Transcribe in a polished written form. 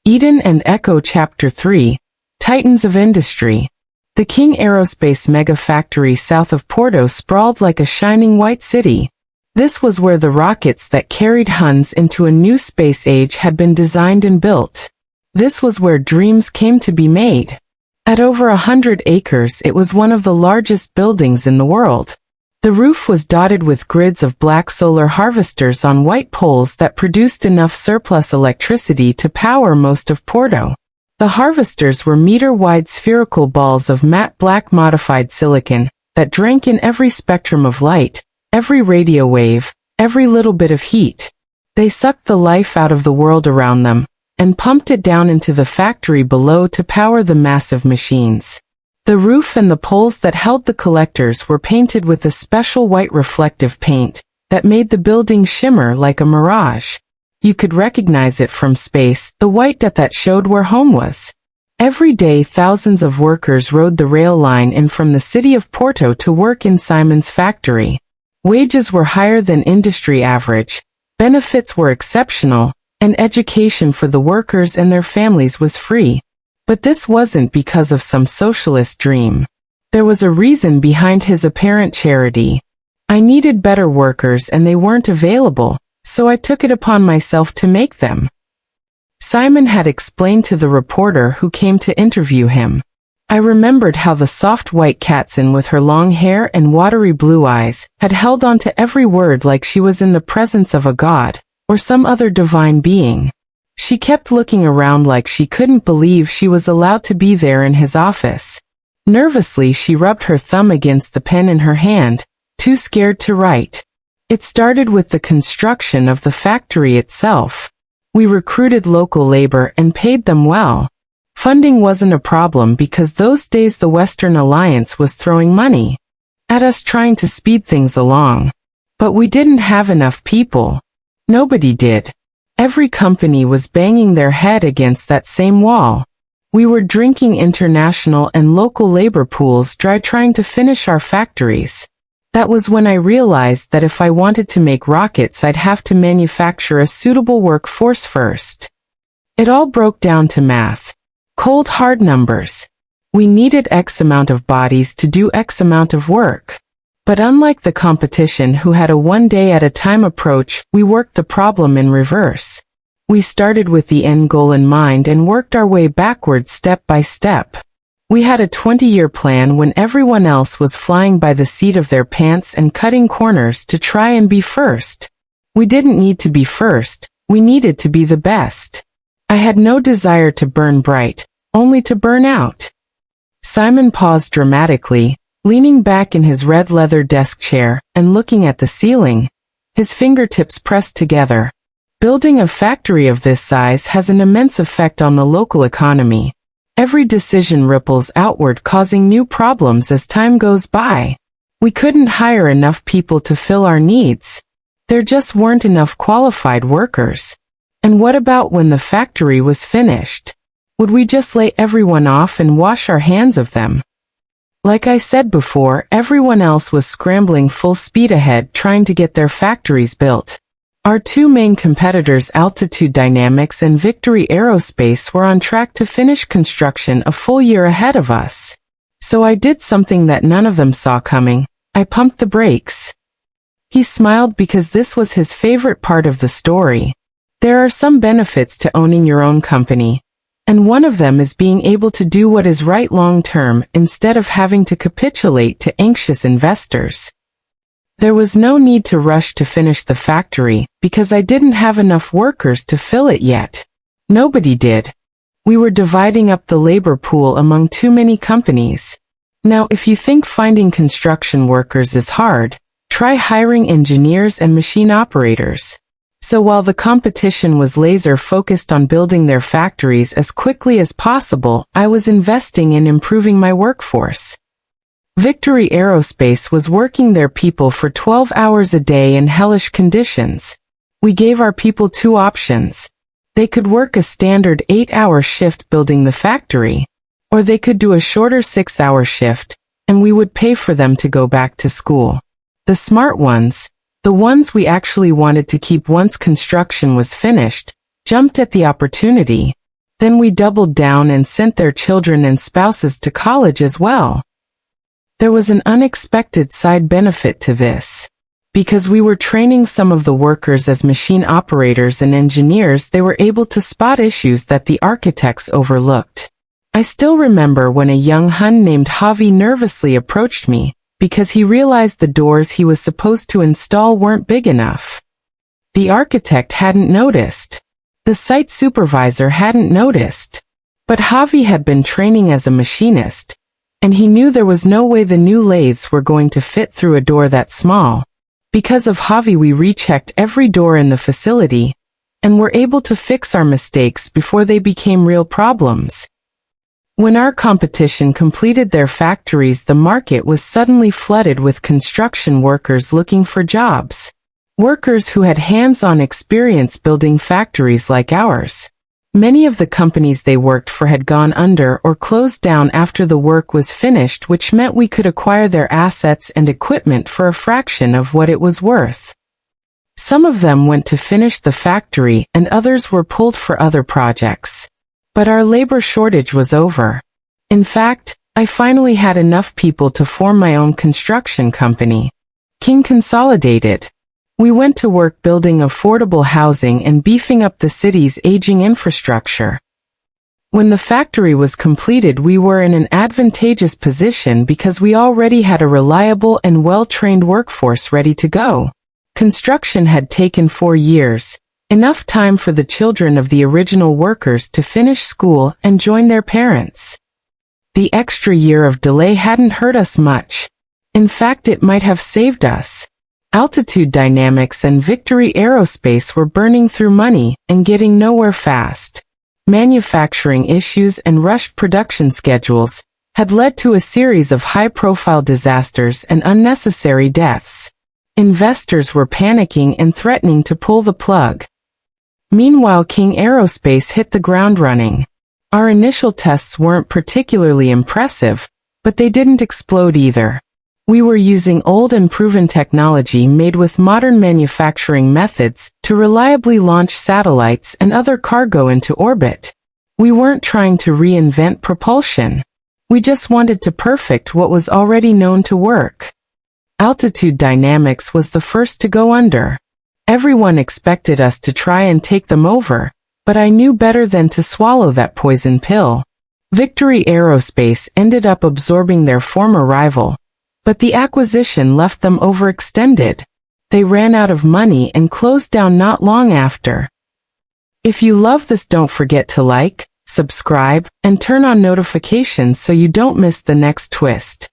Eden and Echo Chapter 3, Titans of Industry. The King Aerospace mega factory south of Porto sprawled like a shining white city. This was where the rockets that carried Huns into a new space age had been designed and built. This was where dreams came to be made. At over 100 acres, it was one of the largest buildings in the world. The roof was dotted with grids of black solar harvesters on white poles that produced enough surplus electricity to power most of Porto. The harvesters were meter-wide spherical balls of matte black modified silicon that drank in every spectrum of light, every radio wave, every little bit of heat. They sucked the life out of the world around them and pumped it down into the factory below to power the massive machines. The roof and the poles that held the collectors were painted with a special white reflective paint that made the building shimmer like a mirage. You could recognize it from space, the white dot that showed where home was. Every day thousands of workers rode the rail line in from the city of Porto to work in Simon's factory. Wages were higher than industry average, benefits were exceptional, and education for the workers and their families was free. But this wasn't because of some socialist dream. There was a reason behind his apparent charity. I needed better workers and they weren't available, so I took it upon myself to make them. Simon had explained to the reporter who came to interview him. I remembered how the soft white Katzin with her long hair and watery blue eyes had held on to every word like she was in the presence of a god, or some other divine being. She kept looking around like she couldn't believe she was allowed to be there in his office. Nervously she rubbed her thumb against the pen in her hand, too scared to write. It started with the construction of the factory itself. We recruited local labor and paid them well. Funding wasn't a problem because those days the Western Alliance was throwing money at us trying to speed things along. But we didn't have enough people. Nobody did. Every company was banging their head against that same wall. We were drinking international and local labor pools dry trying to finish our factories. That was when I realized that if I wanted to make rockets I'd have to manufacture a suitable workforce first. It all broke down to math. Cold hard numbers. We needed X amount of bodies to do X amount of work. But unlike the competition who had a one-day-at-a-time approach, we worked the problem in reverse. We started with the end goal in mind and worked our way backwards step by step. We had a 20-year plan when everyone else was flying by the seat of their pants and cutting corners to try and be first. We didn't need to be first, we needed to be the best. I had no desire to burn bright, only to burn out. Simon paused dramatically, leaning back in his red leather desk chair and looking at the ceiling, his fingertips pressed together. Building a factory of this size has an immense effect on the local economy. Every decision ripples outward, causing new problems as time goes by. We couldn't hire enough people to fill our needs. There just weren't enough qualified workers. And what about when the factory was finished? Would we just lay everyone off and wash our hands of them? Like I said before, everyone else was scrambling full speed ahead trying to get their factories built. Our two main competitors, Altitude Dynamics and Victory Aerospace, were on track to finish construction a full year ahead of us. So I did something that none of them saw coming. I pumped the brakes. He smiled because this was his favorite part of the story. There are some benefits to owning your own company. And one of them is being able to do what is right long-term instead of having to capitulate to anxious investors. There was no need to rush to finish the factory because I didn't have enough workers to fill it yet. Nobody did. We were dividing up the labor pool among too many companies. Now, if you think finding construction workers is hard, try hiring engineers and machine operators. So while the competition was laser-focused on building their factories as quickly as possible, I was investing in improving my workforce. Victory Aerospace was working their people for 12 hours a day in hellish conditions. We gave our people two options. They could work a standard 8-hour shift building the factory, or they could do a shorter 6-hour shift, and we would pay for them to go back to school. The smart ones, the ones we actually wanted to keep once construction was finished, jumped at the opportunity. Then we doubled down and sent their children and spouses to college as well. There was an unexpected side benefit to this. Because we were training some of the workers as machine operators and engineers, they were able to spot issues that the architects overlooked. I still remember when a young Hun named Javi nervously approached me, because he realized the doors he was supposed to install weren't big enough. The architect hadn't noticed. The site supervisor hadn't noticed. But Javi had been training as a machinist, and he knew there was no way the new lathes were going to fit through a door that small. Because of Javi, we rechecked every door in the facility, and were able to fix our mistakes before they became real problems. When our competition completed their factories, the market was suddenly flooded with construction workers looking for jobs. Workers who had hands-on experience building factories like ours. Many of the companies they worked for had gone under or closed down after the work was finished, which meant we could acquire their assets and equipment for a fraction of what it was worth. Some of them went to finish the factory and others were pulled for other projects. But our labor shortage was over. In fact, I finally had enough people to form my own construction company, King Consolidated. We went to work building affordable housing and beefing up the city's aging infrastructure. When the factory was completed, we were in an advantageous position because we already had a reliable and well-trained workforce ready to go. Construction had taken 4 years. Enough time for the children of the original workers to finish school and join their parents. The extra year of delay hadn't hurt us much. In fact, it might have saved us. Altitude Dynamics and Victory Aerospace were burning through money and getting nowhere fast. Manufacturing issues and rushed production schedules had led to a series of high-profile disasters and unnecessary deaths. Investors were panicking and threatening to pull the plug. Meanwhile, King Aerospace hit the ground running. Our initial tests weren't particularly impressive, but they didn't explode either. We were using old and proven technology made with modern manufacturing methods to reliably launch satellites and other cargo into orbit. We weren't trying to reinvent propulsion. We just wanted to perfect what was already known to work. Altitude Dynamics was the first to go under. Everyone expected us to try and take them over, but I knew better than to swallow that poison pill. Victory Aerospace ended up absorbing their former rival, but the acquisition left them overextended. They ran out of money and closed down not long after. If you love this, don't forget to like, subscribe, and turn on notifications so you don't miss the next twist.